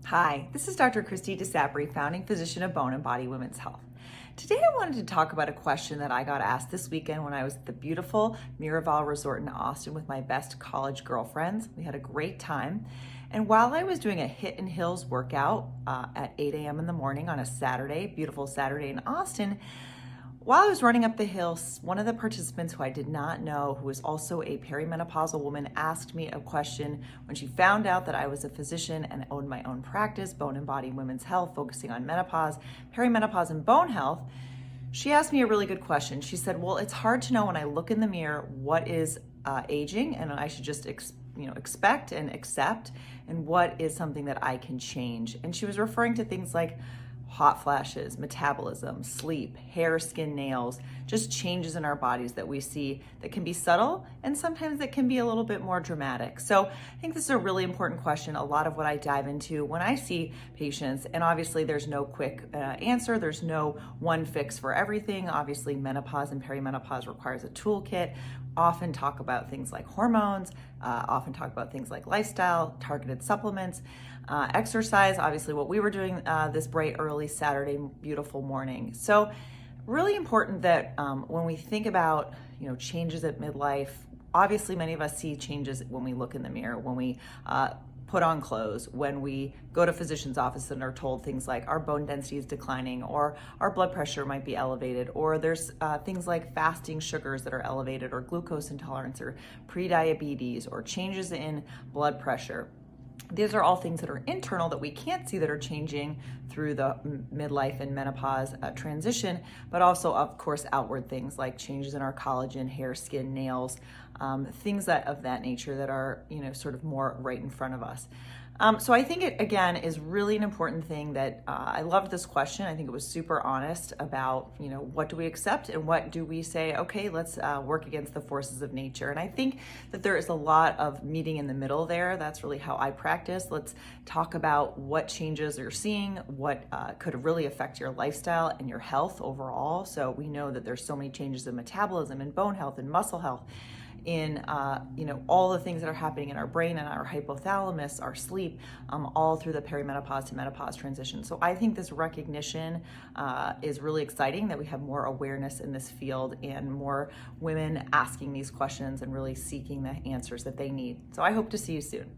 Hi, this is Dr. Christy DeSapri, founding physician of Bone and Body Women's Health. Today I wanted to talk about a question that I got asked this weekend when I was at the beautiful Miraval Resort in Austin with my best college girlfriends. We had a great time. And while I was doing a HIIT and Hills workout at 8 a.m. in the morning on a Saturday, beautiful Saturday in Austin, while I was running up the hill, one of the participants who I did not know, who was also a perimenopausal woman, asked me a question when she found out that I was a physician and owned my own practice, Bone and Body Women's Health, focusing on menopause, perimenopause, and bone health. She asked me a really good question. She said, well, it's hard to know when I look in the mirror what is aging and I should just expect and accept, and what is something that I can change. And she was referring to things like hot flashes, metabolism, sleep, hair, skin, nails, just changes in our bodies that we see that can be subtle and sometimes that can be a little bit more dramatic. So I think this is a really important question. A lot of what I dive into when I see patients, and obviously there's no quick answer. There's no one fix for everything. Obviously menopause and perimenopause requires a toolkit. Often talk about things like hormones, often talk about things like lifestyle, targeted supplements, exercise, obviously what we were doing this bright early Saturday beautiful morning. So really important that when we think about changes at midlife, obviously many of us see changes when we look in the mirror, when we put on clothes, when we go to physician's office and are told things like our bone density is declining, or our blood pressure might be elevated, or there's things like fasting sugars that are elevated, or glucose intolerance, or prediabetes, or changes in blood pressure. These are all things that are internal that we can't see that are changing through the midlife and menopause transition, but also, of course, outward things like changes in our collagen, hair, skin, nails, things of that nature that are, sort of more right in front of us. So I think it, again, is really an important thing that I loved this question. I think it was super honest about, what do we accept and what do we say, okay, let's work against the forces of nature. And I think that there is a lot of meeting in the middle there. That's really how I practice. Let's talk about what changes you're seeing, what could really affect your lifestyle and your health overall. So we know that there's so many changes in metabolism and bone health and muscle health, in all the things that are happening in our brain and our hypothalamus, our sleep, all through the perimenopause to menopause transition. So I think this recognition is really exciting, that we have more awareness in this field and more women asking these questions and really seeking the answers that they need. So I hope to see you soon.